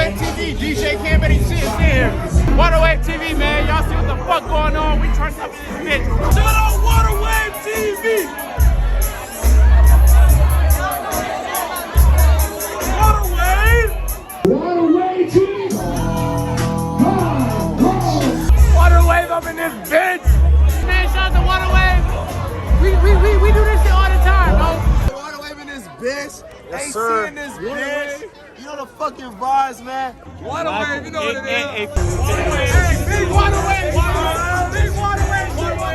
Waterwave TV, DJ Cam, and he's sitting here. Waterwave TV, man, y'all see what the fuck going on? We turned up in this bitch. Shout out Waterwave TV. Waterwave TV. Waterwave up in this bitch. Man, shout out to Waterwave. We do this shit all the time, bro. Waterwave in this bitch. Yes, AC sir. in this bitch. You know the fucking vibes, man. Waterwave, you know what it is. Hey, big Waterwave. Big Waterwave. Waterwave.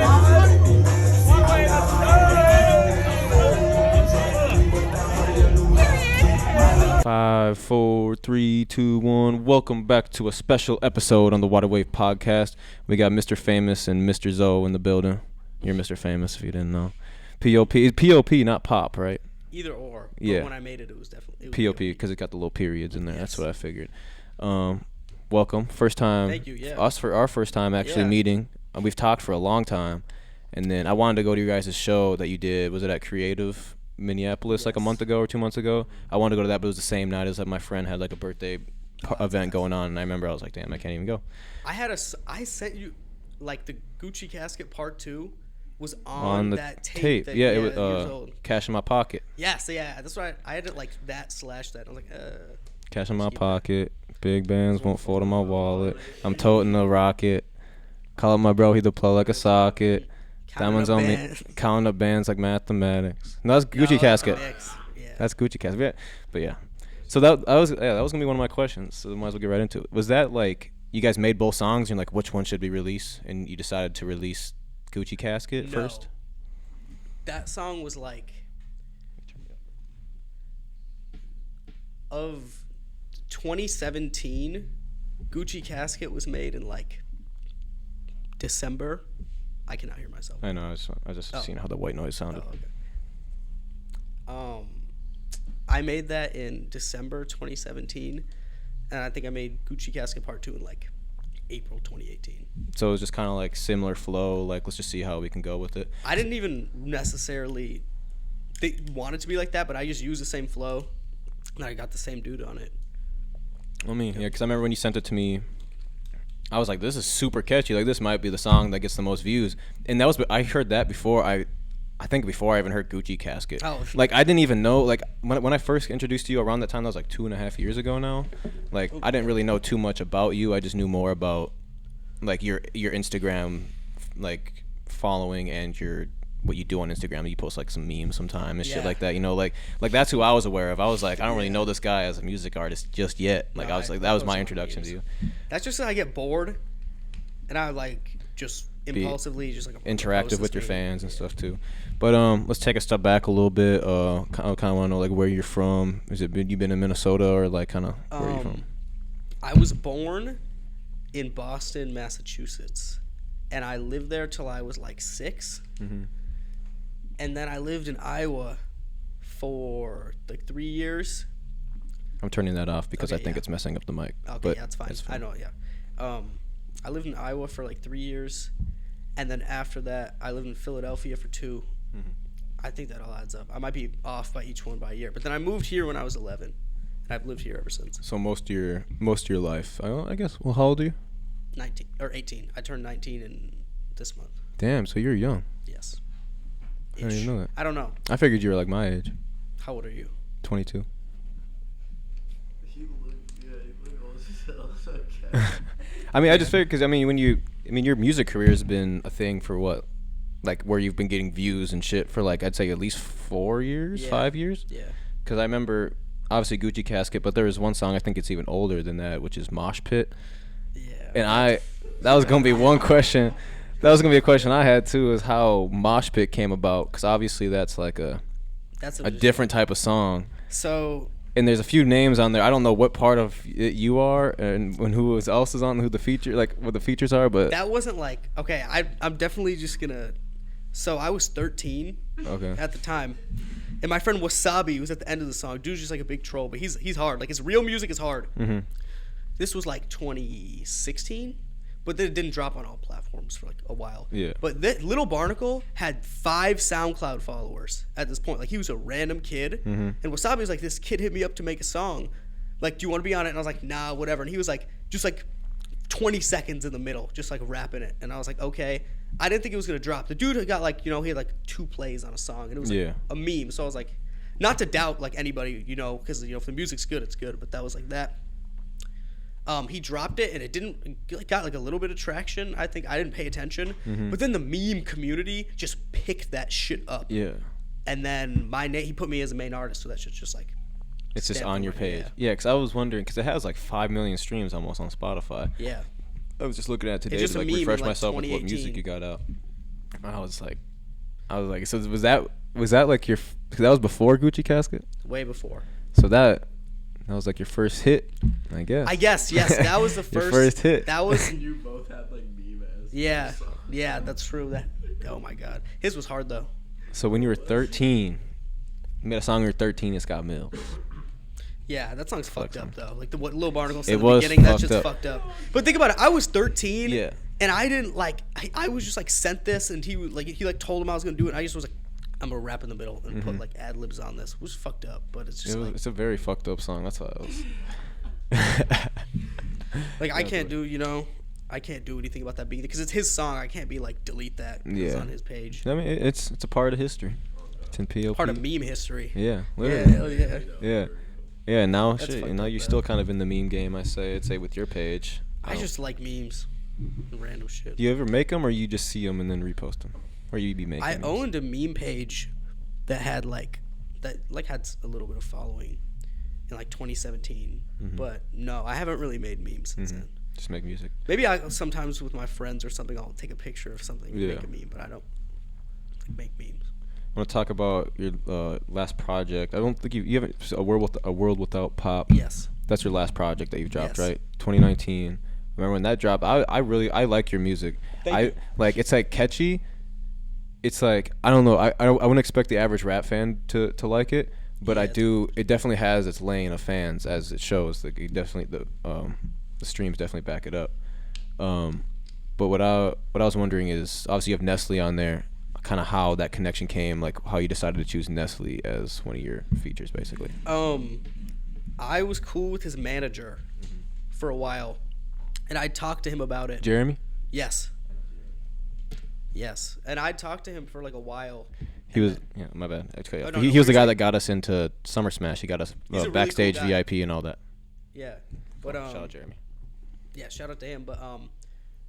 5, 4, 3, 2, 1. Welcome back to a special episode on the Waterwave podcast. We got Mr. Famous and Mr. Zoe in the building. You're Mr. Famous if you didn't know. P.O.P. P.O.P, not pop, right? Either or. But yeah. When I made it, it was definitely P.O.P. because it got the little periods in there. Yes. That's what I figured. Welcome. First time. Thank you, yeah. Us for our first time actually meeting. We've talked for a long time. And then I wanted to go to your guys' show that you did. Was it at Creative Minneapolis like a month ago or 2 months ago? I wanted to go to that, but it was the same night as like my friend had like a birthday event going on. And I remember I was like, damn, I can't even go. I sent you, like, the Gucci Casket Part 2 was on the that tape. that, Yeah, it was Cash in My Pocket. Yes, yeah. That's why I had it like that / that. I was like, Cash in My Pocket. Big bands won't fold in my wallet. I'm toting the rocket. Call up my bro, he the plug like a socket. Diamonds on me. Counting up bands like mathematics. No, that's Gucci Casket. Yeah. That's Gucci Casket. Yeah. But yeah. So that was gonna be one of my questions. So might as well get right into it. Was that like you guys made both songs and you're like, which one should we release? And you decided to release Gucci Casket first? That song was like of 2017. Gucci Casket was made in like December. I cannot hear myself. I know. I just seen how the white noise sounded. I made that in December 2017, and I think I made Gucci Casket Part 2 in like April 2018. So it was just kind of like similar flow. Like let's just see how we can go with it. I didn't even necessarily want it to be like that, but I just used the same flow, and I got the same dude on it. I mean, yeah, because I remember when you sent it to me, I was like, this is super catchy. Like, this might be the song that gets the most views. And that was, I heard that before. I think before I even heard Gucci Casket. Oh. Like, I didn't even know, like, when I first introduced you around that time, that was like 2.5 years ago now. Like, I didn't really know too much about you. I just knew more about, like, your Instagram, like, following and what you do on Instagram. You post like some memes sometime and shit like that, you know, like that's who I was aware of. I was like, I don't really know this guy as a music artist just yet. Like, I was like, that was my introduction to you. That's just when I get bored, and I like just impulsively just like interactive with your fans and stuff too. But let's take a step back a little bit. I kind of want to know like where you're from. You been in Minnesota or like kind of where are you from? I was born in Boston, Massachusetts, and I lived there till I was like 6. Mm-hmm. And then I lived in Iowa for like 3 years. I'm turning that off because I think it's messing up the mic. Okay, but yeah, it's fine. I know, yeah. I lived in Iowa for like 3 years, and then after that, I lived in Philadelphia for 2. Mm-hmm. I think that all adds up. I might be off by each one by a year, but then I moved here when I was 11, and I've lived here ever since. So most of your life, I guess. Well, how old are you? 19 or 18. I turned 19 in this month. Damn, so you're young. Yes. I didn't even know that. I don't know. I figured you were like my age. How old are you? 22. You look old as hell. Okay. I mean, I just figured because your music career has been a thing for what, like where you've been getting views and shit for like I'd say at least 4 years, 5 years. Yeah. Because I remember obviously Gucci Casket, but there was one song I think it's even older than that, which is Moshpit. Yeah. And that was gonna be one question. That was gonna be a question I had too, is how Moshpit came about, because obviously that's like a different type of song. So. And there's a few names on there. I don't know what part of it you are and who else is on, who the feature, like what the features are, but that wasn't like, okay, I'm definitely just gonna. So I was 13 at the time, and my friend Wasabi was at the end of the song. Dude's just like a big troll, but he's hard. Like his real music is hard. Mm-hmm. This was like 2016. But then it didn't drop on all platforms for like a while. Yeah. But Little Barnacle had 5 SoundCloud followers at this point. Like he was a random kid. Mm-hmm. And Wasabi was like, this kid hit me up to make a song. like, do you want to be on it? And I was like, nah, whatever. And he was like, just like 20 seconds in the middle, just like rapping it. And I was like, okay. I didn't think it was going to drop. The dude had got like, he had like 2 plays on a song, and it was like a meme. So I was like, not to doubt like anybody, because, if the music's good, it's good. But that was like that. He dropped it, and it got like a little bit of traction. I think I didn't pay attention. But then the meme community just picked that shit up. Yeah. And then he put me as a main artist, so that shit's just like. It's just on your page. Yeah, because I was wondering, because it has like 5 million streams almost on Spotify. Yeah. I was just looking at it today to like refresh myself with what music you got out. I was like, so was that like your? Because that was before Gucci Casket. Way before. So that was like your first hit, I guess. Yes. That was the your first hit. That was. You both had like meme as. Yeah, that's true. Oh my God, his was hard though. So when you were 13, you made a song when you were 13. It's got Mills. Yeah, that song's fucked up though. Like what Lil Barnacle said at in the beginning, that shit's up. fucked up. But think about it. I was 13. Yeah. And I didn't like. I was just like sent this, and he told him I was gonna do it. And I just was like, I'm gonna rap in the middle and put like ad libs on this. It was fucked up, but it's just it's a very fucked up song. That's why it was. Like I can't do anything about that being because it's his song. I can't be like delete that. It's on his page. I mean, it's a part of history. It's in P.O.P. Part of meme history. Yeah, literally. Yeah. Now you're still kind of in the meme game. I'd say with your page. I just like memes, and random shit. Do you ever make them, or you just see them and then repost them, or you be making? I owned a meme page that had had a little bit of following in like 2017, but no, I haven't really made memes since then. Just make music. Maybe I sometimes with my friends or something, I'll take a picture of something and make a meme, but I don't make memes. I want to talk about your last project. I don't think you haven't a world without pop. Yes. That's your last project that you've dropped, Yes. right? 2019. Remember when that dropped? I like your music. Thank you. Like it's like catchy. It's like I don't know. I wouldn't expect the average rap fan to like it, but I do. It definitely has its lane of fans as it shows. Like the streams definitely back it up. But what I was wondering is obviously you have Nestle on there. Kind of how that connection came, like how you decided to choose Nestle as one of your features, basically. I was cool with his manager for a while, and I talked to him about it. Jeremy? Yes, and I talked to him for like a while. He was my bad. No, he was the guy that got us into Summer Smash. He got us backstage really cool VIP and all that. Yeah, but shout out Jeremy. Yeah, shout out to him. But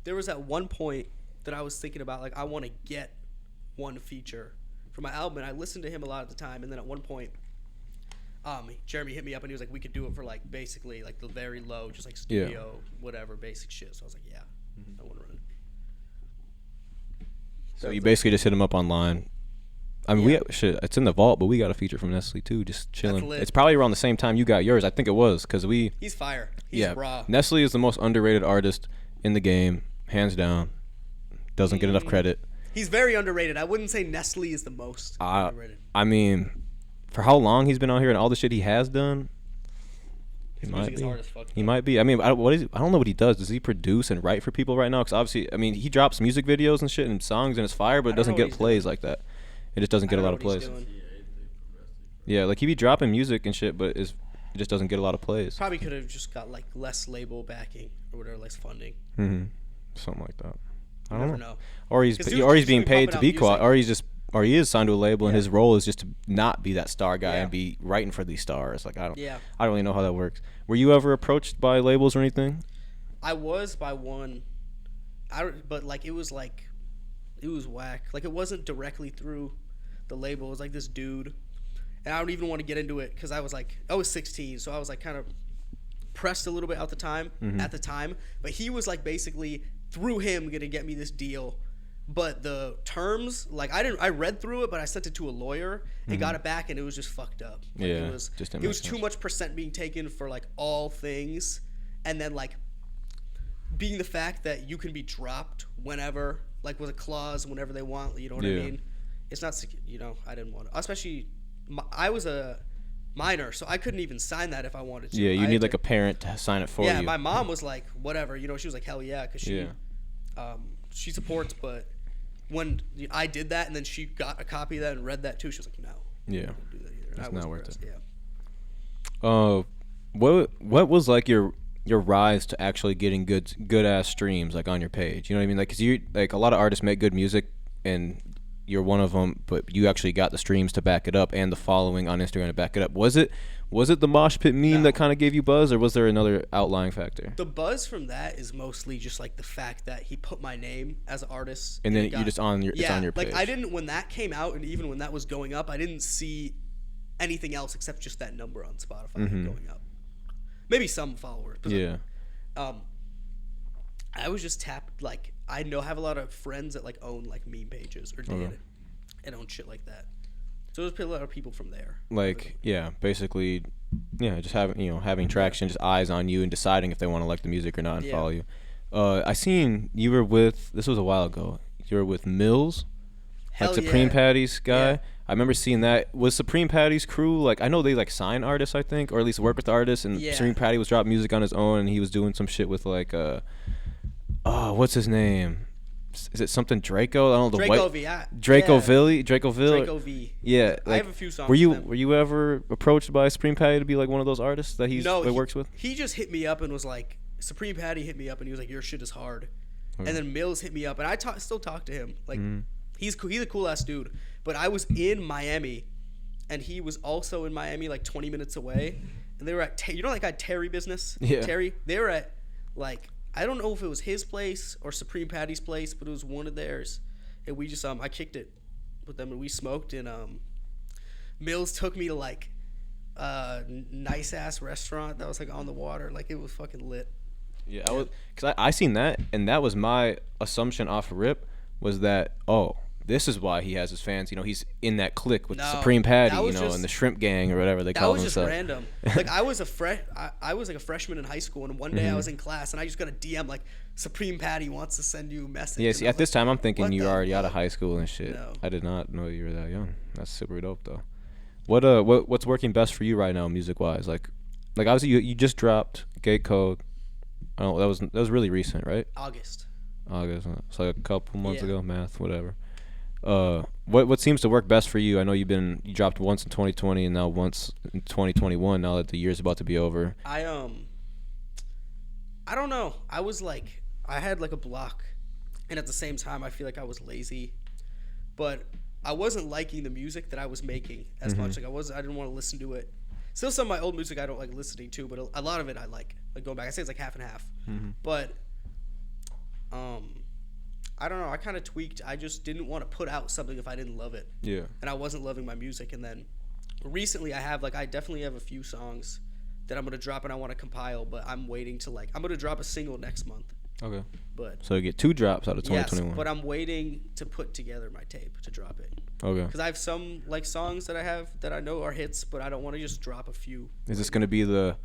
there was at one point that I was thinking about like I want to get one feature for my album, and I listened to him a lot at the time, and then at one point Jeremy hit me up and he was like, we could do it for like basically like the very low, just like studio whatever basic shit. So I was like, I want to run it. So you basically just hit him up online. I mean, it's in the vault, but we got a feature from Nestle too, just chilling. It's probably around the same time you got yours. I think it was because he's fire. He's raw. Nestle is the most underrated artist in the game, hands down. Doesn't get enough credit. He's very underrated. I wouldn't say Nestle is the most underrated. I mean, for how long he's been out here and all the shit he has done, his music is hard as fuck. He might be. I mean, I don't know what he does. Does he produce and write for people right now? Because obviously, I mean, he drops music videos and shit and songs and it's fire, but it doesn't get plays like that. It just doesn't get a lot of plays. Yeah, like he be dropping music and shit, but it just doesn't get a lot of plays. Probably could have just got like less label backing or whatever, less funding. Something like that. I don't know. Or he's being paid to be quiet, or he is signed to a label and his role is just to not be that star guy and be writing for these stars. Like I don't really know how that works. Were you ever approached by labels or anything? I was by one, but like it was whack. Like it wasn't directly through the label. It was like this dude, and I don't even want to get into it because I was 16, so I was like kind of pressed a little bit at the time. But he was like basically through him gonna get me this deal, but the terms, like I read through it, but I sent it to a lawyer and got it back, and it was just fucked up. Like, it was too much percent being taken for like all things, and then like being the fact that you can be dropped whenever, like with a clause whenever they want. You know what I mean? It's not, I didn't want to, especially I was a minor, so I couldn't even sign that if I wanted to. Yeah, you need like a parent to sign it for you. Yeah, my mom was like, whatever, she was like, hell yeah, because she supports, but when I did that and then she got a copy of that and read that too, she was like, no. Yeah. Don't do that either. It's not worth it. Yeah. what was like your rise to actually getting good ass streams like on your page? You know what I mean? Like, 'cause you like a lot of artists make good music and you're one of them, but you actually got the streams to back it up and the following on Instagram to back it up. Was it the Moshpit meme that kind of gave you buzz, or was there another outlying factor? The buzz from that is mostly just like the fact that he put my name as an artist, and then you just on your it's on your page. Like I didn't, when that came out, and even when that was going up, I didn't see anything else except just that number on Spotify going up. Maybe some followers. Yeah. I was just tapped. Like I have a lot of friends that like own like meme pages or did and own shit like that. So there's a lot of people from there. Like basically, just having traction, just eyes on you and deciding if they want to like the music or not and follow you. I seen you were with, this was a while ago. You were with Mills, Hell like Supreme Patty's guy. Yeah. I remember seeing that. Was Supreme Patty's crew like? I know they like sign artists, I think, or at least work with artists. And Supreme Patty was dropping music on his own, and he was doing some shit with like what's his name? Is it something Draco? I don't know. Dracoville. V. Yeah, like, I have a few songs. Were you ever approached by Supreme Patty to be like one of those artists that he works with? He just hit me up and was like, Supreme Patty hit me up and he was like, your shit is hard. Okay. And then Mills hit me up and I still talk to him. Like he's a cool ass dude. But I was in Miami and he was also in Miami like 20 minutes away. And they were at you know that guy Terry Business? Yeah. Terry. They were at like, I don't know if it was his place or Supreme Patty's place, but it was one of theirs. And we just I kicked it with them and we smoked, and Mills took me to like nice ass restaurant that was like on the water. Like it was fucking lit. Yeah, because I seen that, and that was my assumption off rip, was that this is why he has his fans. You know, he's in that clique with Supreme Patty, and the Shrimp Gang or whatever they call themselves. That was just random. Like I was like a freshman in high school, and one day I was in class, and I just got a DM like, Supreme Patty wants to send you a message. Yeah, see, at this time I'm thinking you were already out of high school and shit. No. I did not know you were that young. That's super dope though. What's working best for you right now, music wise? Like obviously you just dropped Gate Code. I don't know, that was really recent, right? August. It's like a couple months ago. Math, whatever. What seems to work best for you? I know you dropped once in 2020 and now once in 2021. Now that the year's about to be over. I don't know. I had like a block, and at the same time I feel like I was lazy, but I wasn't liking the music that I was making as much. Like I didn't want to listen to it. Still, some of my old music I don't like listening to, but a lot of it I like. Like going back, I say it's like half and half. But I don't know. I kind of tweaked. I just didn't want to put out something if I didn't love it. Yeah. And I wasn't loving my music. And then recently I definitely have a few songs that I'm going to drop and I want to compile, but I'm waiting to I'm going to drop a single next month. Okay. But so you get 2 drops out of 2021. Yes, but I'm waiting to put together my tape to drop it. Okay. Because I have some songs that I have that I know are hits, but I don't want to just drop a few. Is this going to be the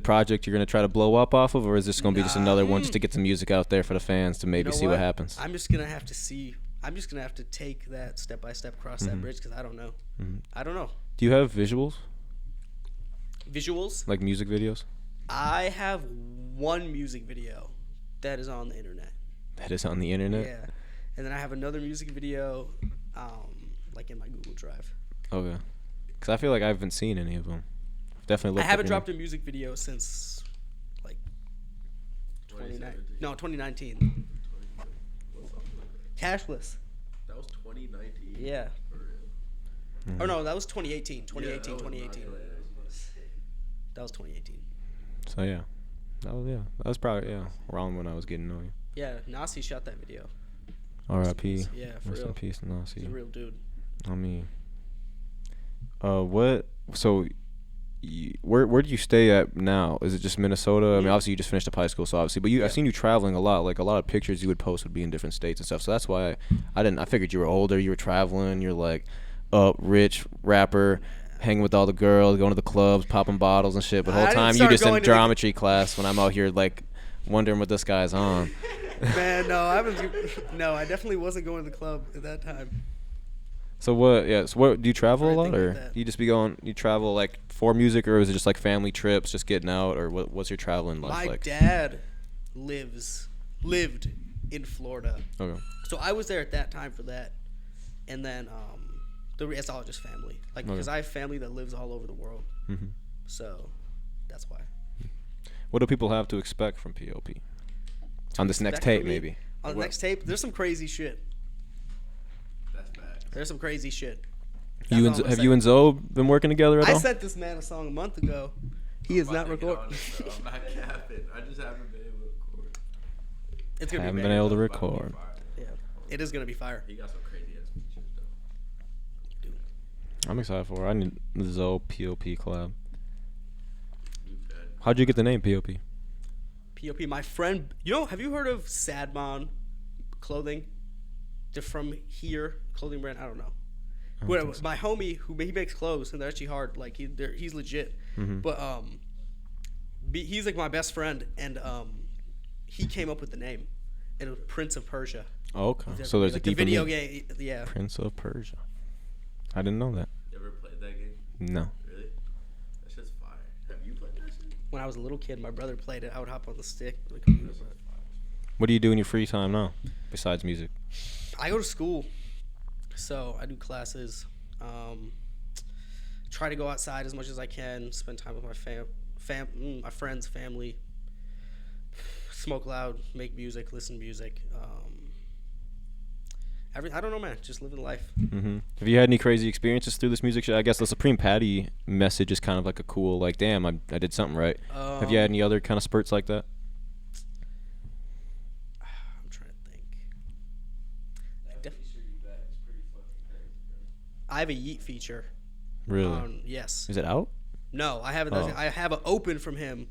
project you're going to try to blow up off of, or is this going to be just another one just to get the music out there for the fans to maybe see what happens? I'm just going to have to see. I'm just going to have to take that step by step, cross that bridge, because I don't know. I don't know. Do you have visuals? Visuals? Like music videos? I have one music video that is on the internet. That is on the internet? Yeah. And then I have another music video in my Google Drive. Okay. Because I feel like I haven't seen any of them. Definitely. I haven't dropped a music video since 2019. Cashless. That was 2019. Yeah. Oh no, that was 2018. 2018. That was 2018. So yeah, that was probably around when I was getting to know you. Yeah, Nasi shot that video. R.I.P. Yeah, for Rest real. in peace, Nasi. He's a real dude. I mean, what? So, where do you stay at now? Is it just Minnesota? I mean, obviously you just finished up high school, so obviously, but I've seen you traveling a lot. Like a lot of pictures you would post would be in different states and stuff. So that's why I figured you were older. You were traveling. You're like, rich rapper, hanging with all the girls, going to the clubs, popping bottles and shit. But the whole time you just in geometry class when I'm out here like wondering what this guy's on. Man, no, I definitely wasn't going to the club at that time. So what? Yeah. So what? Do you travel a lot, or do you just be going? You travel like for music, or is it just like family trips, just getting out, or what's your traveling life like? My dad lived in Florida. Okay. So I was there at that time for that, and then it's all just family. Like because I have family that lives all over the world. So That's why. What do people have to expect from P.O.P. on this next tape, maybe? On the next tape, there's some crazy shit. That's bad. There's some crazy shit. Have you and Zoe been working together at all? I sent this man a song a month ago. He is not recording. I'm not capping. I just haven't been able to record. It's gonna Haven't be been bad. able to record. Yeah, it is gonna be fire. He got some crazy ass features though. I'm excited for it. I need the Zoe P.O.P. collab. You bet. How'd you get the name P.O.P.? P.O.P. My friend, have you heard of Sadmon clothing? They're from here, clothing brand. I don't know. Whatever. My homie, he makes clothes, and they're actually hard. Like he's legit. But he's like my best friend, and he came up with the name. And it was Prince of Persia. Oh, okay. So there's like a the deeper video meaning. game. Yeah. Prince of Persia. I didn't know that. You ever played that game? No. Really? That shit's fire. Have you played that shit? When I was a little kid, my brother played it. I would hop on the stick. The computer. What do you do in your free time now, besides music? I go to school, so I do classes. Try to go outside as much as I can. Spend time with my my friends, family. Smoke loud, make music, listen to music. I don't know, man. Just living life. Have you had any crazy experiences through this music show? I guess the Supreme Patty message is kind of like a cool, like, damn, I did something right. Have you had any other kind of spurts like that? I'm trying to think. I have a Yeet feature. Really? Yes. Is it out? No, I haven't. Oh. I have an open from him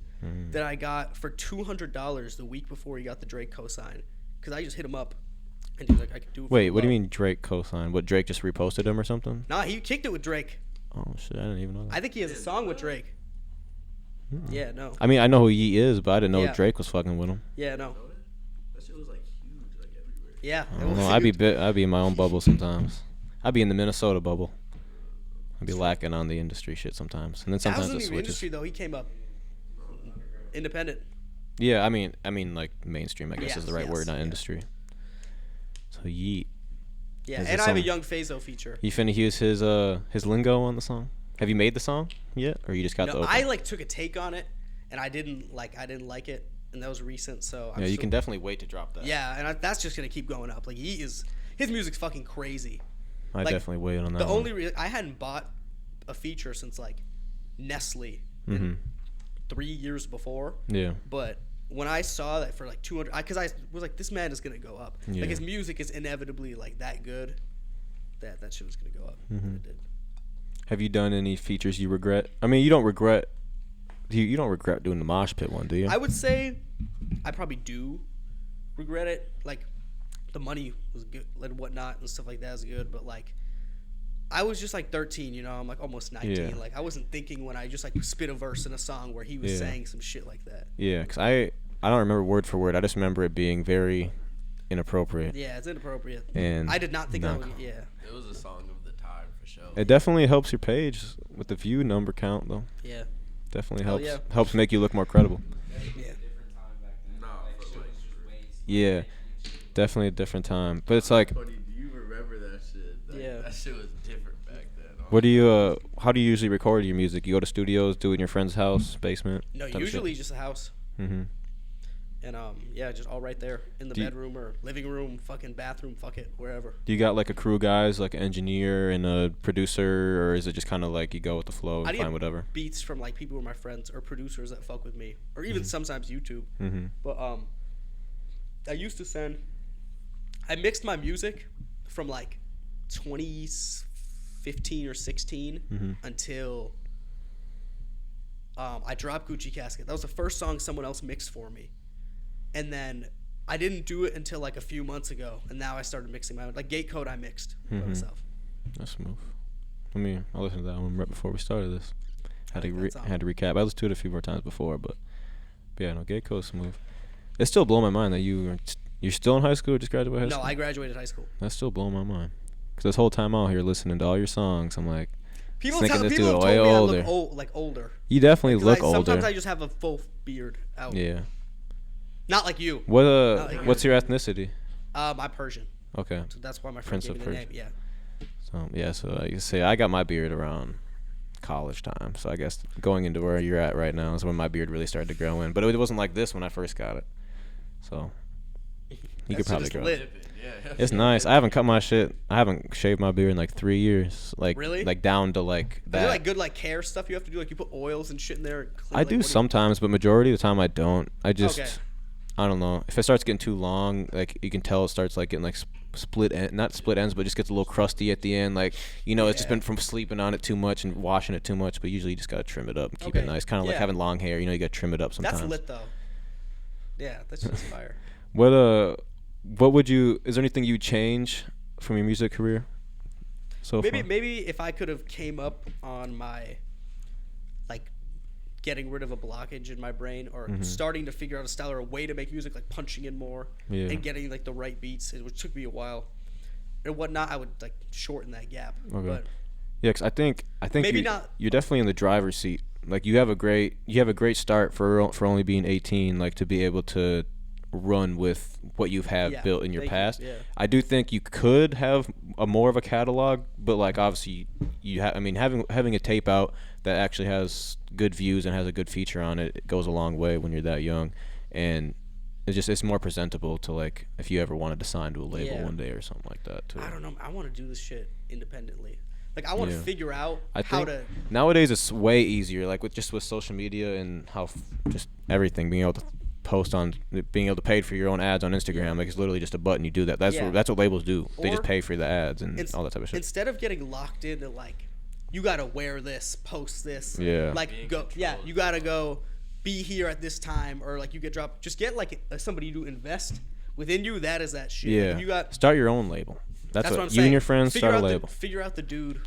that I got for $200 the week before he got the Drake cosign. Because I just hit him up, and he was like, "I could do it." For Wait, what do you low. mean Drake co-signed? What, Drake just reposted him or something? Nah, he kicked it with Drake. Oh shit, I didn't even know that. I think he has a song with Drake. Yeah, no. I mean, I know who Yeet is, but I didn't know Yeah. Drake was fucking with him. Yeah, no. That shit was like huge, like everywhere. Yeah. I don't know. I'd be in my own bubble sometimes. I'd be in the Minnesota bubble. I'd be lacking on the industry shit sometimes, and then That sometimes wasn't it even switches. industry though. He came up independent. Yeah, I mean, like mainstream, I guess is the right Yes, word, not yeah. industry. So Yeet. Yeah, Has and the I have a song- Young Fazo feature. You finna use his lingo on the song? Have you made the song yet, or you just got the No, open? I like took a take on it, and I didn't like it, and that was recent. So Yeah, you can definitely wait to drop that. Yeah, and that's just gonna keep going up. Like his music's fucking crazy. I like, definitely wait on that. The one. only I hadn't bought a feature since like Nestle 3 years before. Yeah. But when I saw that for like 200, because I was like, this man is gonna go up. Yeah. Like his music is inevitably like that good. That shit was gonna go up. And it did. Have you done any features you regret? I mean, you don't regret. You don't regret doing the Moshpit one, do you? I would say I probably do regret it. Like the money was good and whatnot and stuff like that is good, but like I was just like 13, you know. I'm like almost 19. Yeah. Like I wasn't thinking when I just like spit a verse in a song where he was Yeah. saying some shit like that. Yeah, because I don't remember word for word. I just remember it being very inappropriate. Yeah, it's inappropriate. And I did not think that not would. cool. Yeah, It was a song of the time for sure. It definitely helps your page with the view number count, though. yeah, Definitely Hell helps yeah. helps make you look more credible. yeah. Nah, for like. Yeah, definitely a different time. But it's like, Cody, do you remember that shit? Like, Yeah. That shit was different back then. what do you how do you usually record your music? You go to studios, do it in your friend's house, basement? No, type of shit? usually just a house, Mm-hmm. and yeah, just all right there in the Do you- bedroom or living room, fucking bathroom, fuck it, wherever. Do you got like a crew of guys, like an engineer and a producer, or is it just kind of like you go with the flow I and get find whatever? beats from like people who are my friends or producers that fuck with me, or even sometimes YouTube. Mm-hmm. But I used to I mixed my music from like 2015 or 16 until I dropped Gucci Casket. That was the first song someone else mixed for me, and then I didn't do it until like a few months ago, and now I started mixing my own. Like Gate Code, I mixed by myself. That's smooth. I listened to that one right before we started this. Had to like that song. had to recap. I listened to it a few more times before, but yeah, no, Gate Code's smooth. It still blows my mind that you're still in high school or just graduated high No, school? I graduated high school. That's still blowing my mind. Because this whole time out here listening to all your songs, I'm like, People thinking tell this people dude have way told me older. I look older. You definitely 'Cause look Sometimes older. I just have a full beard out. Yeah. Not like you. What like what's your ethnicity? I'm Persian, Okay. so that's why my friend Prince gave of me the name. Persia. Yeah. So yeah, so like you say, I got my beard around college time. So I guess going into where you're at right now is when my beard really started to grow in. But it wasn't like this when I first got it. So you could probably grow it. It's nice. I haven't cut my shit. I haven't shaved my beard in like 3 years. Like Really? like down to like Is that. there like good like care stuff you have to do? Like you put oils and shit in there? And clean, I like, do what sometimes, but majority of the time I don't. I just Okay. I don't know. If it starts getting too long, like you can tell it starts like getting like not split ends, but just gets a little crusty at the end. Like it's just been from sleeping on it too much and washing it too much. But usually you just gotta trim it up and keep it Okay. nice. Kind of like Yeah. having long hair. You gotta trim it up sometimes. That's lit though. Yeah, that's just fire. What would you? Is there anything you'd change from your music career? So far? Maybe if I could have came up on my like getting rid of a blockage in my brain or starting to figure out a style or a way to make music, like punching in more and getting like the right beats, which took me a while and whatnot, I would like shorten that gap. Okay. But Yeah, 'cause I think Maybe you're, not- you're definitely in the driver's seat. Like you have a great start for only being 18. Like to be able to run with what you've built in your thank you, past. yeah. I do think you could have a more of a catalog, but like obviously having a tape out that actually has good views and has a good feature on it, it goes a long way when you're that young, and it's more presentable to like if you ever wanted to sign to a label one day or something like that too. I don't know. I want to do this shit independently. Like I want to Yeah. figure out I how think to. nowadays it's way easier, like with social media and how just everything being able to post on, being able to pay for your own ads on Instagram. Like it's literally just a button. You do that. That's what labels do. They just Or pay for the ads and all that type of shit. Instead of getting locked into like, you gotta wear this, post this. Yeah. Like you gotta go be here at this time, or like you get dropped. Just get like somebody to invest within you. That is that shit. Yeah. You got. Start your own label. That's What what I'm you saying. and your friends Figure start a out label. Figure out the dude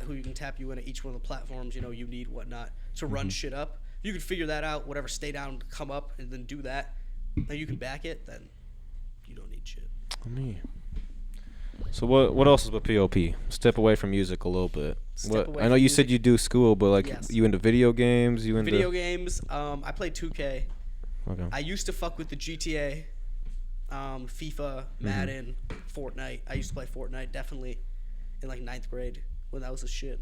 who you can tap you in at each one of the platforms you need, whatnot, to run shit up. If you can figure that out, whatever, stay down, come up, and then do that, and you can back it, then you don't need shit. Me. So what else is with P.O.P? Step away from music a little bit. Step away I know from you said music. you do school, but like Yes. you into video games? You into Video games. I play 2K. Okay. I used to fuck with the GTA, FIFA, Madden, Fortnite. I used to play Fortnite definitely in like 9th grade when that was a shit.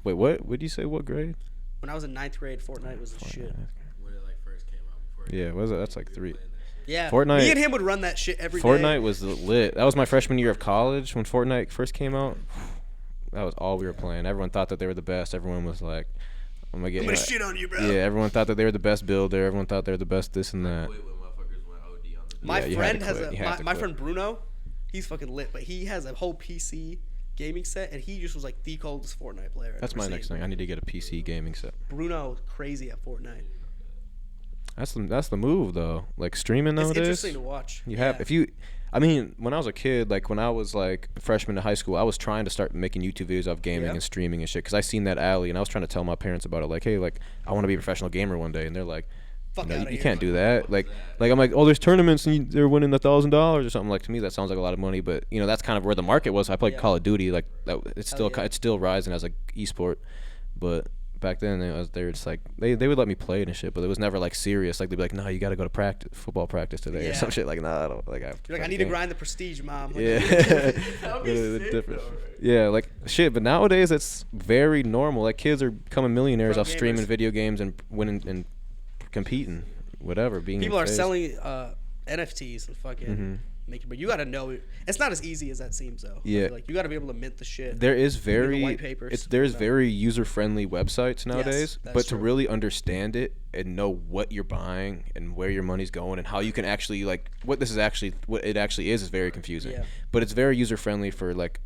Wait, what? What did you say? What grade? When I was in 9th grade, Fortnite was the shit. When it like first came out before. Yeah, what was it? That's like 3. Yeah, Fortnite- me and him would run that shit every day. Fortnite was lit. That was my freshman year of college when Fortnite first came out. That was all we were playing. Everyone thought that they were the best. Everyone was like, "I'm gonna get." I'm gonna shit on you, bro. Yeah, everyone thought that they were the best builder. Everyone thought they were the best this and that. Quit when motherfuckers went OD on the My Yeah, you had friend to has quit. You had to my quit. friend Bruno. He's fucking lit, but he has a whole PC gaming set, and he just was like the coldest Fortnite player I've That's ever my seen. next thing. I need to get a PC gaming set. Bruno, crazy at Fortnite. That's the move though. Like streaming It's nowadays. interesting to watch. You have I mean, when I was a kid, like when I was like a freshman in high school, I was trying to start making YouTube videos of gaming Yeah. and streaming and shit because I seen that alley and I was trying to tell my parents about it. Like, hey, like I want to be a professional gamer one day, and they're like, Fuck no, outta you here. can't do that. Like I'm like, oh, there's tournaments and they're winning $1,000 or something. Like to me, that sounds like a lot of money, but that's kind of where the market was. I played Yeah. Call of Duty, like that. It's still yeah. it's still rising as a esport, but back then they were just like they would let me play it and shit, but it was never like serious. Like they'd be like, no, you got to go to football practice today or Yeah. some shit. Like, nah, I don't. Like You're like, I fucking need to game." grind the prestige, mom. Like, Yeah. That'd be Literally sick, different. though, right? Yeah, like shit. But nowadays, it's very normal. Like kids are becoming millionaires Pro off streaming gamers. video games and winning and competing, whatever. Being People in are phase. selling NFTs and fucking making, but you got to know it's not as easy as that seems though. I Yeah. feel like you got to be able to mint the shit. There is the very white papers, there's whatnot. very user friendly websites nowadays, that's but to true. really understand it and know what you're buying and where your money's going and how you can actually like what it actually is very confusing. Yeah. But it's very user friendly for like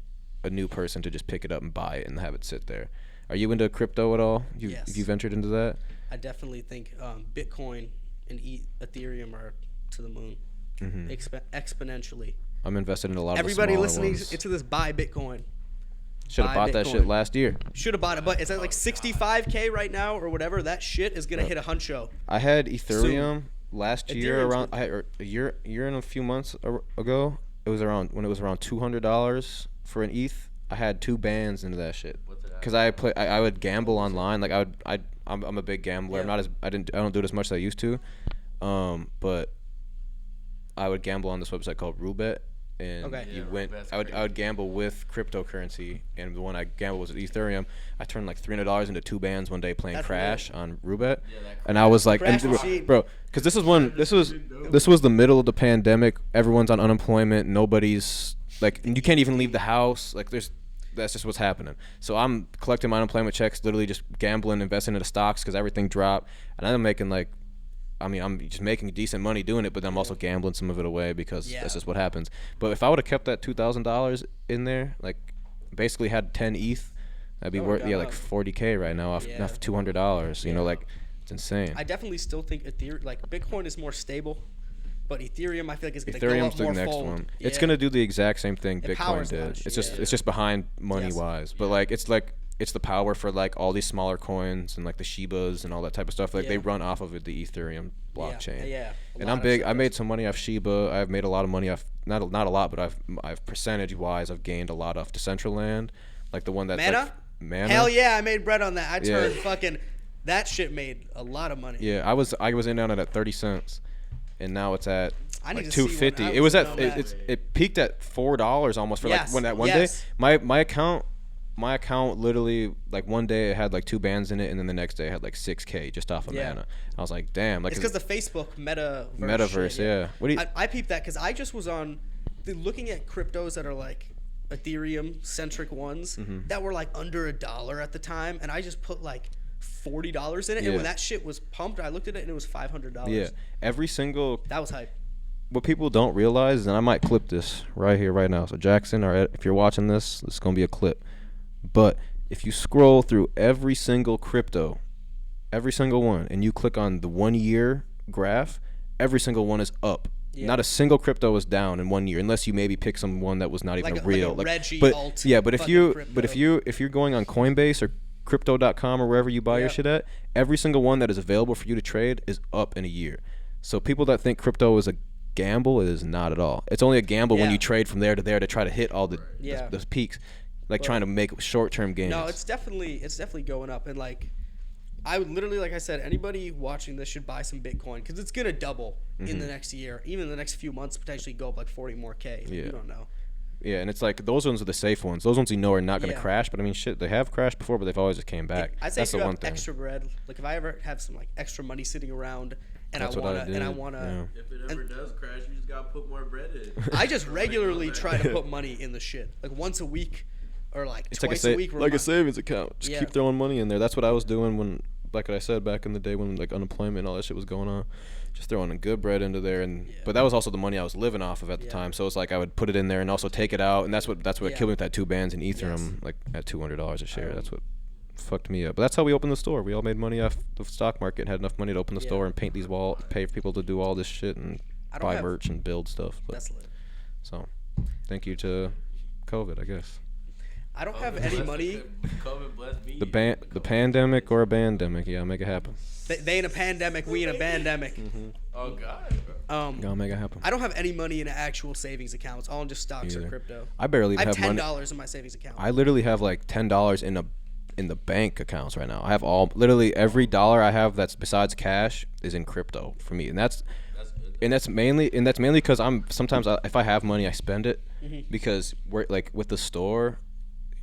a new person to just pick it up and buy it and have it sit there. Are you into crypto at all? Yes. Have you ventured into that? I definitely think Bitcoin and Ethereum are to the moon, exponentially. I'm invested in a lot Everybody of the listening smaller ones. to this, buy Bitcoin. Should have buy bought that Bitcoin. shit last year. Should have bought it, but it's at like 65K right now or whatever. That shit is gonna hit a huncho. I had Ethereum last year Ethereum's around a year and a few months ago. It was around $200 for an ETH. I had 2 bands into that shit. Cause I would gamble online. Like I'm a big gambler. Yeah. I don't do it as much as I used to. But I would gamble on this website called Roulette, and Okay. you Yeah, went. that's I crazy. would gamble with cryptocurrency, and the one I gambled was with Ethereum. I turned like $300 into 2 bands one day playing That's Crash on Roulette, Yeah, that and I was like, Crash and, machine. bro, because this was the middle of the pandemic. Everyone's on unemployment. Nobody's like, you can't even leave the house. Like, that's just what's happening. So I'm collecting my unemployment checks, literally just gambling, investing into stocks because everything dropped, and I'm making like. I mean, I'm just making decent money doing it, but I'm also gambling some of it away because Yeah. that's just what happens. But if I would have kept that $2,000 in there, like basically had 10 ETH, that'd be Oh, worth God. like 40K right now off Yeah. $200. You know, like it's insane. I definitely still think Ethereum, like Bitcoin, is more stable, but Ethereum, I feel like is gonna go Ethereum's up the more next fold. one. Yeah. It's gonna do the exact same thing It Bitcoin powers a lot did. of shit, It's yeah. just behind money Yes. wise, but like it's the power for like all these smaller coins and like the Shibas and all that type of stuff. Like they Yeah. run off of it, the Ethereum blockchain. Yeah. A And lot I'm of big. shit I does. made some money off Shiba. I've made a lot of money off not a lot, but I've percentage wise I've gained a lot off Decentraland, like the one that's Mana? like Mana. Hell yeah, I made bread on that. I Yeah. turned fucking that shit made a lot of money. Yeah, I was in on it at 30 cents, and now it's at I need like to see one. 250. I It was was at in on that. it peaked at $4 almost for like Yes, when that one yes. day. My account literally like one day it had like 2 bands in it, and then the next day it had like 6K just off of Yeah. Mana. I was like, damn, like It's because the Facebook metaverse, shit, yeah. What do you? I peeped that because I just was on looking at cryptos that are like Ethereum centric ones Mm-hmm. that were like under $1 at the time, and I just put like $40 in it, Yeah. and when that shit was pumped, I looked at it and it was $500. Yeah, every single That was hype. what people don't realize, and I might clip this right here, right now. So Jackson, or if you're watching this, this is gonna be a clip. But if you scroll through every single crypto, every single one, and you click on the 1 year graph, every single one is up. Yeah. Not a single crypto is down in 1 year, unless you maybe pick some one that was not even Like a real. Reggie but alt yeah, but if fucking you crypto. if you're going on Coinbase or Crypto.com or wherever you buy your Yeah. shit at, every single one that is available for you to trade is up in a year. So people that think crypto is a gamble, it is not at all. It's only a gamble when Yeah. you trade from there to there to try to hit all the Yeah. those peaks, like But- trying to make short-term gains. No, it's definitely going up, and like I would literally, like I said, anybody watching this should buy some Bitcoin because it's gonna double in the next year, even in the next few months, potentially go up like 40 more K. Yeah. You don't know. Yeah, and it's like those ones are the safe ones. Those ones you know are not going to Yeah. crash. But I mean, shit, they have crashed before, but they've always just came back. I'd say That's if you the one have thing. extra bread, like if I ever have some like extra money sitting around, and That's I what I wanna, and I did, wanna, If it ever does crash, you just gotta put more bread in. I just regularly try to put money in the shit, like once a week, or like It's like twice a week. like a savings account. Just Yeah. keep throwing money in there. That's what I was doing when, like I said, back in the day when like unemployment and all that shit was going on. Just throwing a good bread into there, and Yeah. but that was also the money I was living off of at the Yeah. time. So it's like I would put it in there and also take it out, and that's what Yeah. killed me with that 2 bands in Ethereum, Yes. like at $200 a share. That's what fucked me up. But that's how we opened the store. We all made money off the stock market, and had enough money to open the Yeah. store and paint these walls, pay people to do all this shit and I don't buy have- merch and build stuff. But, That's lit. so, thank you to COVID, I guess. I don't have any money. COVID blessed me. The pandemic or a bandemic, yeah, make it happen. They in a pandemic, we in a pandemic. Oh God. Bro. Gotta make it happen. I don't have any money in actual savings accounts. All in just stocks or Either. crypto. I barely I even have have money. $10 in my savings account. I literally have like $10 in the bank accounts right now. I have literally every dollar I have that's besides cash is in crypto for me, and that's mainly because if I have money I spend it because we're like with the store.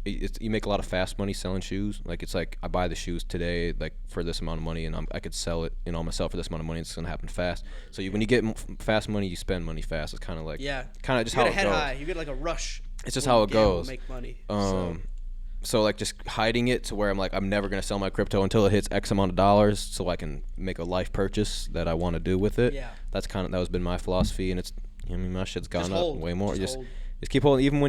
You make a lot of fast money selling shoes. Like it's like I buy the shoes today, like for this amount of money, and I could sell it, myself for this amount of money. It's gonna happen fast. So when you get fast money, you spend money fast. It's kind of like kind of just you how get a it head goes. high. You get like a rush. It's just when how you it gamble, goes. Make money. So like just hiding it to where I'm like I'm never gonna sell my crypto until it hits X amount of dollars, so I can make a life purchase that I want to do with it. Yeah. That has been my philosophy, and my shit's gone Just up hold. way more. Just hold. Just keep holding, even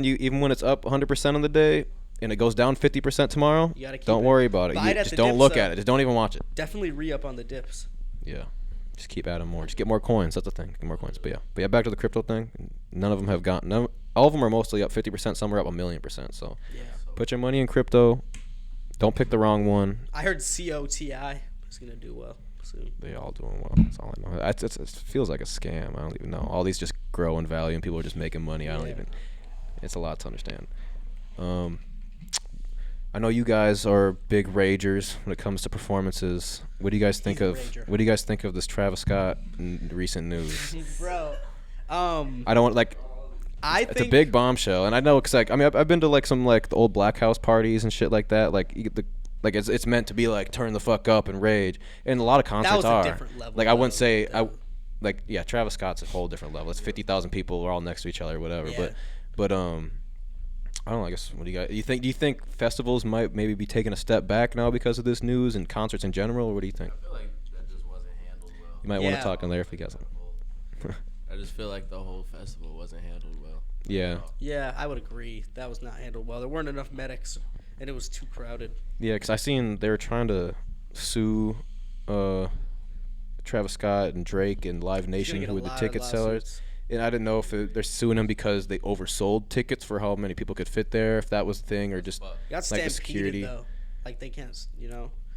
when it's up 100% on the day, and it goes down 50% tomorrow. You gotta keep don't it. worry about it. Buy it at Just the don't dips, look though. at it. Just don't even watch it. Definitely re-up on the dips. Yeah. Just keep adding more. Just get more coins. That's the thing. Get more coins. But yeah, back to the crypto thing. None of them have gotten. All of them are mostly up 50%. Some are up 1,000,000%. So Yeah. put your money in crypto. Don't pick the wrong one. I heard COTI is gonna do well soon. They all doing well. That's all I know. It feels like a scam. I don't even know. All these just grow in value and people are just making money. I don't Yeah. even. It's a lot to understand. I know you guys are big ragers when it comes to performances. What do you guys think He's a of? rager. What do you guys think of this Travis Scott recent news? Bro, I don't want It's a big bombshell, and I know because like I mean I've been to like some like the old Black House parties and shit like that. Like like it's meant to be like turn the fuck up and rage, and a lot of concerts was a are. different level, Like I wouldn't though. say like yeah, Travis Scott's a whole different level. It's 50,000 people, we're all next to each other, or whatever. Yeah. But I don't know. I guess what do you guys? Do you think festivals might maybe be taking a step back now because of this news and concerts in general, or what do you think? I feel like that just wasn't handled well. You might want Yeah. to talk in there if you got something. I just feel like the whole festival wasn't handled well. Yeah. Yeah, I would agree. That was not handled well. There weren't enough medics, and it was too crowded. Yeah, because I seen they were trying to sue Travis Scott and Drake and Live He's Nation, gonna get who a were the lot of ticket sellers. lawsuits. And I didn't know if they're suing them because they oversold tickets for how many people could fit there, if that was the thing, or just Got like stampeded the security. though. Like they can't,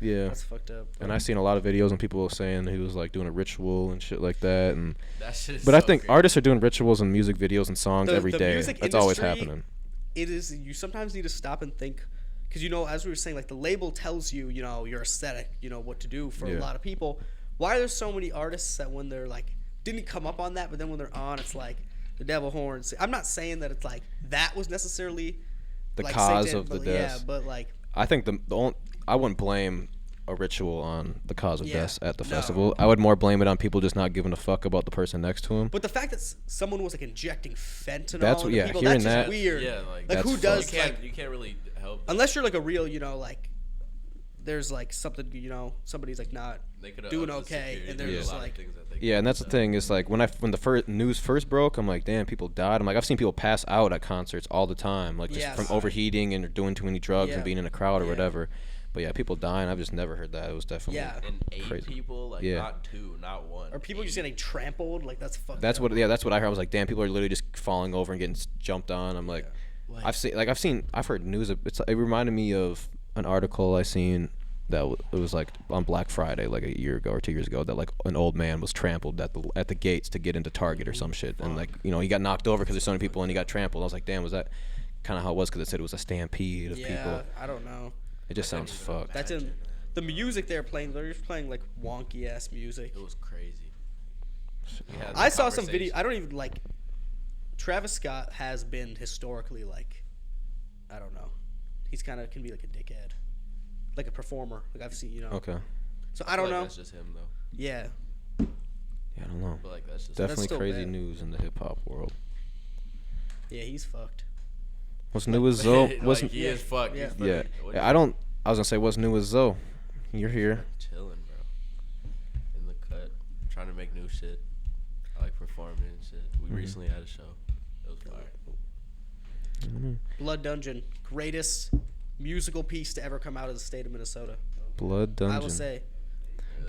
Yeah. That's fucked up. And I seen a lot of videos and people were saying he was like doing a ritual and shit like that. And That shit is but I so think crazy. artists are doing rituals and music videos and songs The- every the day. music That's always industry- happening. It is. You sometimes need to stop and think, because as we were saying, like the label tells you, your aesthetic, what to do for Yeah. a lot of people. Why are there so many artists that when they're like didn't come up on that, but then when they're on, it's like the devil horns. I'm not saying that it's like that was necessarily The like, cause Satan, of the but death. Yeah, but like I think I wouldn't blame a ritual on the cause of Yeah, death at the no. festival. I would more blame it on people just not giving a fuck about the person next to him. But the fact that someone was like injecting fentanyl That's- into yeah, people, hearing that's just that- weird. Yeah, like That's who fucked. does you like can't really help. unless you're like a real, like there's like something, somebody's like not They could've doing upped the okay, security. and they're There's just a lot of like things that they Yeah, and that's the thing is like when the news first broke, I'm like, damn, people died. I'm like, I've seen people pass out at concerts all the time, like just Yes. from overheating and doing too many drugs Yeah. and being in a crowd or Yeah. whatever. But yeah, people dying. I've just never heard that. It was definitely Yeah. And 8 crazy. people, like Yeah. not 2, not 1. Or people just getting trampled, like that's fucked That's up. what I heard. I was like, damn, people are literally just falling over and getting jumped on. I'm like, Like- I've heard news. It reminded me of an article I seen that it was like on Black Friday, like a year ago or 2 years ago, that like an old man was trampled at the gates to get into Target or some shit, and like he got knocked over because there's so many people and he got trampled. I was like, damn, was that kind of how it was? Because it said it was a stampede of Yeah, people. I don't know. It just sounds fucked. That's in the music they're playing. They're just playing like wonky ass music. It was crazy. We had I that saw some video. conversation. I don't even like. Travis Scott has been historically like, I don't know. He's kind of can be like a dickhead, like a performer. Like I've seen, Okay. So I feel don't like know. That's just him though. Yeah. Yeah, I don't know. But like that's just Definitely still crazy bad. news in the hip hop world. Yeah, he's fucked. What's new with Zoe? Like, What's he is fucked. Yeah. He's yeah? fucking- what I don't. I was gonna say what's new with Zoe. You're here. chilling, bro. In the cut, trying to make new shit. I like performing and shit. We recently had a show. It was fire. Blood Dungeon, greatest musical piece to ever come out of the state of Minnesota. Blood Dungeon. I will say.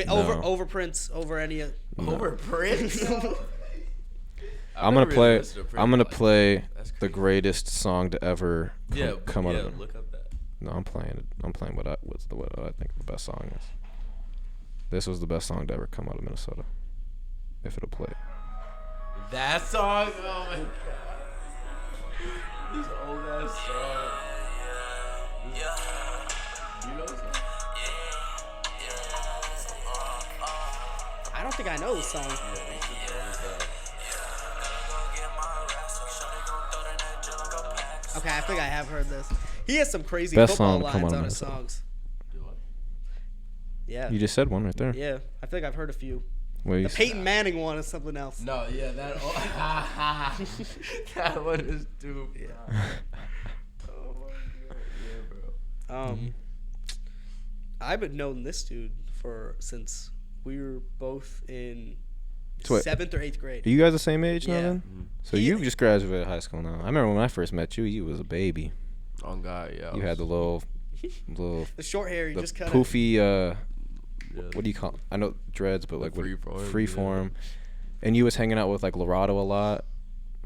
No. Over Prince, over any. Over Prince. I'm gonna play. listened to Prince, I'm gonna like, play that's the crazy. greatest song to ever come out yeah, of it. look up that. No, I'm playing it. I'm playing what I think the best song is. This was the best song to ever come out of Minnesota. If it'll play. That song. Oh my god. This old ass song. You know this song? I don't think I know the song. Okay, I think I have heard this. He has some crazy Best football song to come lines out of on his Minnesota. songs. Do I? Yeah. You just said one right there. Yeah, I feel like I've heard a few. What you The s- Peyton Manning one is something else. No, yeah, that. Oh, that one is stupid. Oh my god. Yeah, bro. I've been knowing this dude since we were both in So wait, 7th or 8th grade. Are you guys the same age now Yeah. then? So you just graduated high school now. I remember when I first met you, you was a baby. Oh god, yeah. You had the little The short hair, you the just cut it. poofy yeah. what do you call? I know dreads, but like what? freeform, Freeform. And you was hanging out with like Lorado a lot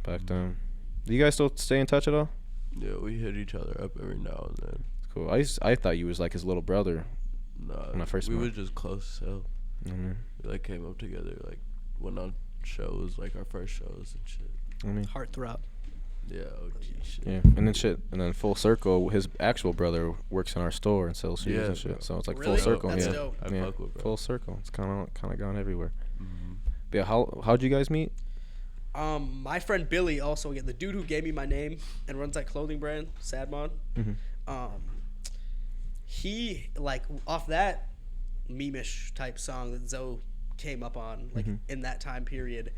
back then. Do you guys still stay in touch at all? Yeah, we hit each other up every now and then. Cool. I thought you was like his little brother. Nah, When I first we met. was just close as hell. Mhm. We like came up together, like went on shows, like our first shows and shit. I mean, Heartthrob. Yeah, OG shit. yeah. And then full circle. His actual brother works in our store and sells shoes Yeah, and shit. bro. So it's like Really? full circle. That's yeah. dope. I yeah. fuck with, bro. Full circle. It's kind of gone everywhere. Mhm. But yeah. How'd you guys meet? My friend Billy also, again, the dude who gave me my name and runs that clothing brand, Sadmon. He, like, off that meme-ish type song that Zoe came up on, like, in that time period,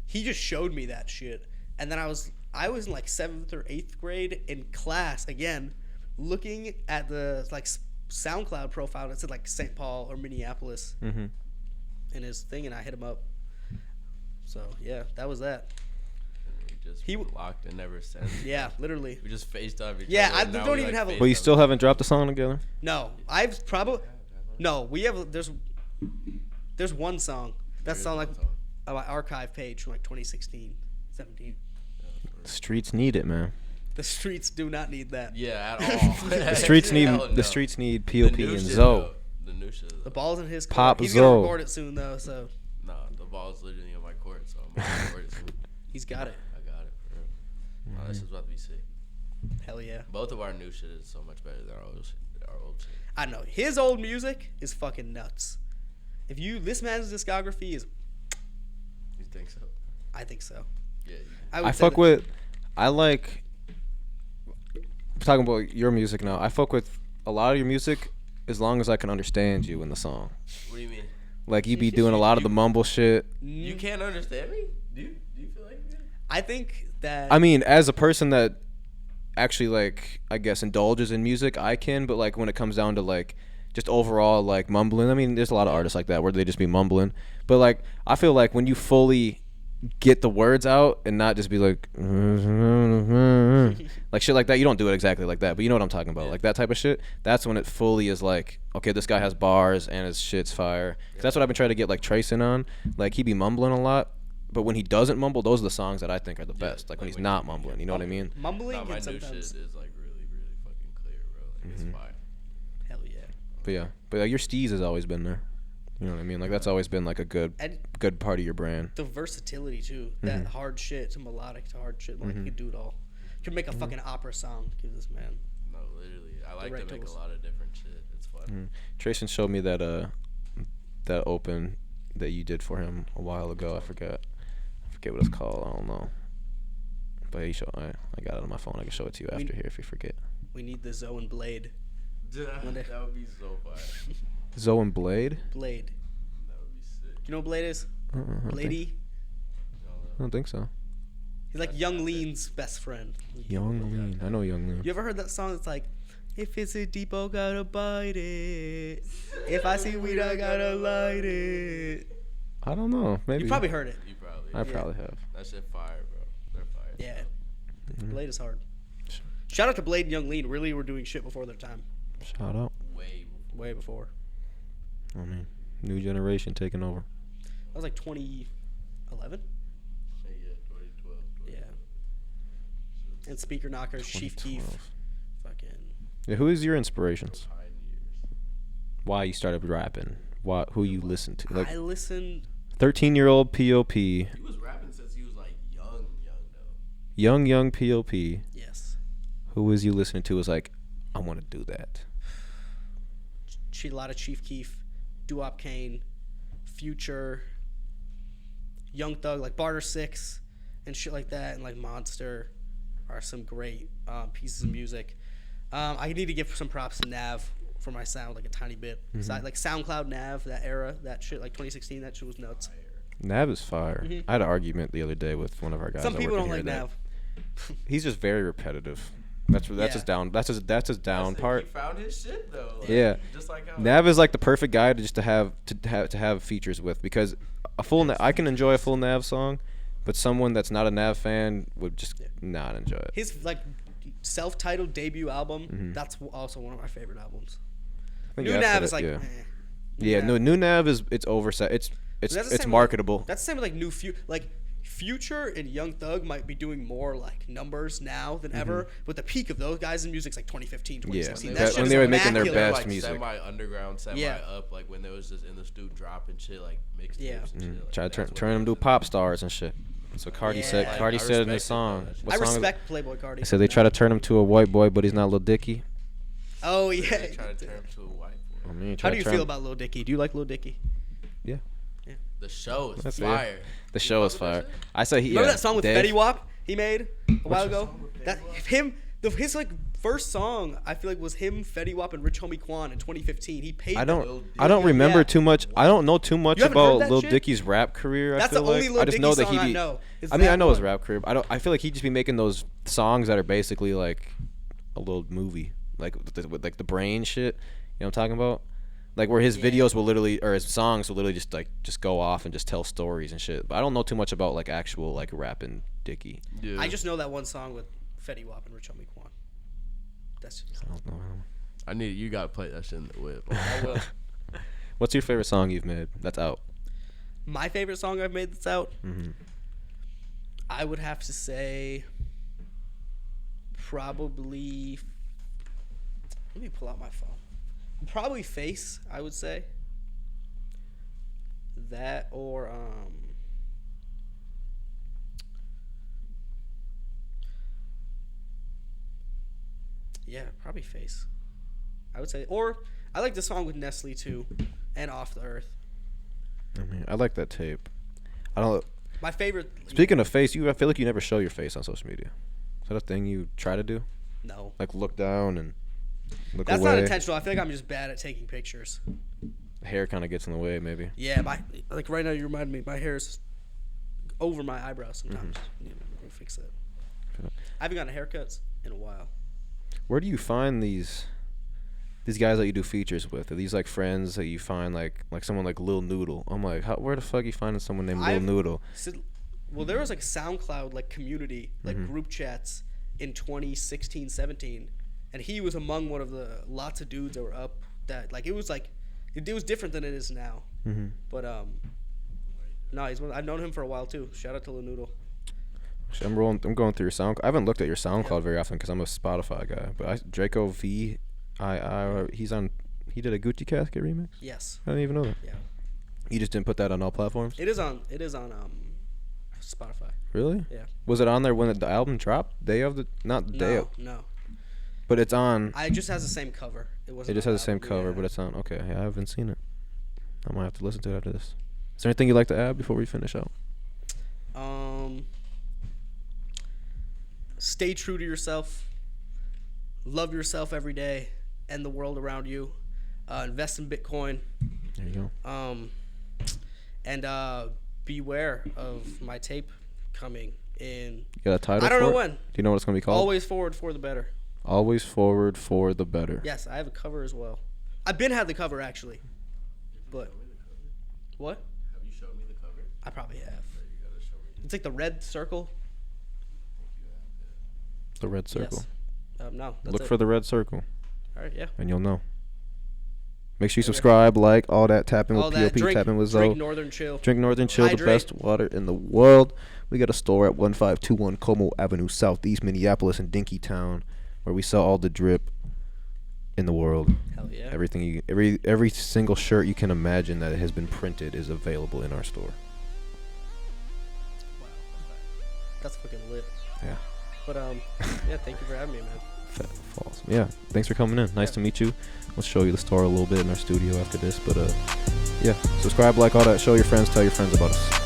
he just showed me that shit. And then I was in, like, 7th or 8th grade in class, again, looking at the, like, SoundCloud profile that said, like, St. Paul or Minneapolis in his thing, and I hit him up. So, yeah, that was that. He locked in ever since. Yeah, literally. We just FaceTime each Yeah, other. I don't even have a... But you still haven't dropped a song together? No, I've probably... No, we have... There's one song. That's on, like, my archive page from, like, 2016, 17. The streets need it, man. The streets do not need that. Yeah, at all. The streets need P.O.P. and Zoe. The new shit. The ball's in his court. Pop He's Zoe. going to record it soon, though, so... No, the ball's literally on my court, so I'm going to record it soon. He's got it. I got it, for real. Oh, this is about to be sick. Hell yeah. Both of our new shit is so much better than our old shit. I know. His old music is fucking nuts. This man's discography is... You think so? I think so. Yeah. I fuck with... I like... Talking about your music now. I fuck with a lot of your music as long as I can understand you in the song. What do you mean? Like, you be doing a lot of the mumble shit. You can't understand me? Do you feel like that? I think that... I mean, as a person that actually, like, I guess indulges in music, I can, but, like, when it comes down to, like, just overall, like, mumbling, I mean, there's a lot of artists like that where they just be mumbling. But, like, I feel like when you fully get the words out and not just be like like shit like that, you don't do it exactly like that, but you know what I'm talking about. Like that type of shit, that's when it fully is like, okay, this guy has bars and his shit's fire. That's what I've been trying to get like Trace in on. Like, he be mumbling a lot, but when he doesn't mumble, those are the songs that I think are the best. Like when he's not mumbling, you know what I mean? Mumbling my and new shit sometimes... is like really, really fucking clear, bro. Like it's fire. Hell yeah. But like, your steez has always been there. You know what I mean? Like, that's always been like a good part of your brand. The versatility too. That hard shit to melodic to hard shit. Like, you could do it all. You could make a fucking opera song. Give this man. No, literally. I like right to make tools. a lot of different shit. It's fun. Trayson showed me that that open that you did for him a while ago. I forget what it's called. I don't know. But I got it on my phone. I can show it to you after here if you forget. We need the Zoe and Blade. That would be so fire. Zoe and Blade? Blade. That would be sick. You know what Blade is? I don't Bladey. I don't think so. He's like Young Lean's best friend. Young Lean. I know Young Lean. You ever heard that song that's like, if it's a depot, gotta bite it. If I see weed, I gotta light it. I don't know. Maybe. You probably heard it. You probably. I probably have. That shit fire, bro. They're fire. Yeah. Blade is hard. Shout out to Blade and Young Lean. Really were doing shit before their time. Shout out. Way before. I mean, new generation taking over. That was like 2011. Yeah, 2012. Yeah. And Speaker Knockers, Chief Keef. 2012. Fucking. Yeah, who is your inspirations? Pioneers. Why you started rapping? Who you listen to? Like, I listened. 13-year-old P.O.P. He was rapping since he was like young though. Young P.O.P. Yes. Who was you listening to? Was like, I want to do that. A lot of Chief Keef, Doo-Wop Kane, Future, Young Thug, like Barter 6 and shit like that, and like Monster are some great pieces of music. I need to give some props to Nav for my sound, like a tiny bit. So like SoundCloud Nav, that era, that shit, like 2016, that shit was nuts. Nav is fire. I had an argument the other day with one of our guys. Some that people work don't in like here Nav. He's just very repetitive. That's Yeah. his down. That's his down part. He found his shit though. Like, Yeah. Just like how Nav is like the perfect guy to have features with, because I can enjoy a full Nav song, but someone that's not a Nav fan would just not enjoy it. His like self-titled debut album, that's also one of my favorite albums. I think New you Nav said is it, like, yeah. New Yeah, Nav. New Nav is overset. That's the It's same with, marketable. That's the same with like Future and Young Thug might be doing more like numbers now than ever, but the peak of those guys in music's like 2015, 2016. Yeah. That shit When is they were making their immaculate. best like music. semi-underground, Yeah. semi-up, like when they was just in the studio dropping shit like mixtapes Yeah. and shit. Like, Try to that's turn what them to it was. pop stars and shit. That's what Cardi said. Yeah. Cardi I said in his respect it, song. though. That shit. What I song is it? respect Playboy Cardi. They said they try to turn him to a white boy, but he's not Lil Dicky. Oh yeah. They try to turn him to a white boy. I mean, How do you feel about Lil Dicky? Do you like Lil Dicky? Yeah. The show is That's fire. The show is fire. I said he. Remember yeah, that song with Dave? Fetty Wap he made a while ago? That his like first song I feel like was him, Fetty Wap, and Rich Homie Quan in 2015. He paid. I don't remember Yeah. too much. I don't know too much You haven't heard about that Lil shit? Dicky's rap career. That's I feel the only like. Lil I just Dicky know that song he I be. know, is I mean, I that know his one. rap career. But I feel like he'd just be making those songs that are basically like a little movie, like with like the brain shit. You know what I'm talking about? Like where his videos will literally, or his songs will literally just go off and just tell stories and shit. But I don't know too much about like actual like rapping Dicky. Yeah. I just know that one song with Fetty Wap and Rich Homie Quan. That's just, I don't know. You gotta play that shit in the whip. I will. What's your favorite song you've made that's out? My favorite song I've made that's out. Mm-hmm. I would have to say probably. Let me pull out my phone. Probably Face, I would say. That or yeah, probably Face. I would say, or I like the song with Nestle too, and Off the Earth. I mean, I like that tape. I don't. My favorite. Speaking of face, I feel like you never show your face on social media. Is that a thing you try to do? No. Like look down and look That's away. not intentional. I feel like I'm just bad at taking pictures. Hair kind of gets in the way, maybe. Yeah, like right now you remind me, my hair is over my eyebrows sometimes. Mm-hmm. Yeah, we'll fix that. I haven't gotten haircuts in a while. Where do you find these guys that you do features with? Are these like friends that you find like someone like Lil Noodle? I'm like, where the fuck are you finding someone named Lil Noodle? Well, there was like SoundCloud like community like Mm-hmm. group chats in 2016, 17, and he was among one of the lots of dudes that were up. That like it was different than it is now. Mm-hmm. But no, I've known him for a while too. Shout out to Lil Noodle. Actually, I'm going through your SoundCloud. I haven't looked at your SoundCloud very often because I'm a Spotify guy. But Draco VII, he did a Gucci Casket remix. Yes. I didn't even know that. Yeah. You just didn't put that on all platforms? It is on Spotify. Really? Yeah. Was it on there when the album dropped? Day of the not the day of, No. but it's on. It just has the same cover. It just has the same cover, but it's on. Okay, yeah, I haven't seen it. I might have to listen to it after this. Is there anything you'd like to add before we finish out? Stay true to yourself. Love yourself every day and the world around you. Invest in Bitcoin. There you go. And beware of my tape coming in. You got a title? I don't for know it? when. Do you know what it's gonna be called? Always forward for the better. Always forward for the better. Yes, I have a cover as well. I've been had the cover actually, but what? Have you showed me the cover? I probably have. You gotta show me. It's like the red circle. The red circle. Yes. No. That's Look it. for the red circle, All right. Yeah. and you'll know. Make sure you subscribe, like, all that. Tap in All with that. P.O.P. Tap in with Zoe. Drink Northern Chill. Drink Northern Chill, the Hydrate. best water in the world. We got a store at 1521 Como Avenue, Southeast Minneapolis in Dinkytown, where we sell all the drip in the world. Hell yeah. Everything, every single shirt you can imagine that has been printed is available in our store. Wow. That's fucking lit. Yeah. But yeah. Thank you for having me, man. False. Yeah. Thanks for coming in. Nice to meet you. We'll show you the store a little bit in our studio after this, but yeah. Subscribe, like, all that. Show your friends. Tell your friends about us.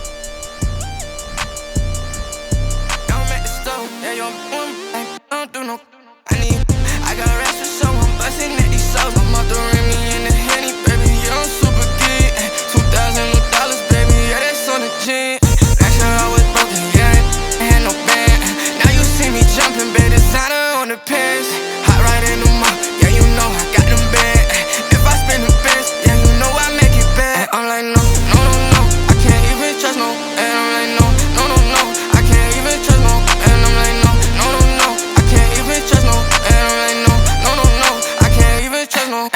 I got rest for show, I'm busting at these subs. I'm out the Remy and the Henny, baby, you don't super geek. $2,000, baby, yeah, that's on the chin. Last year I was broken, yeah, I had no band. Now you see me jumping, baby, designer on the pants. Hot right in the mouth, yeah, you know I got them bad. If I spend the best, yeah, you know I make it bad. I'm like, no, no, no, no, I can't even trust no. And I'm like, no, no, no, no, I can't even trust no. And I'm like, no, no, no, no, I can't even trust no. And I'm like, no, no, no, no, I can't even trust no.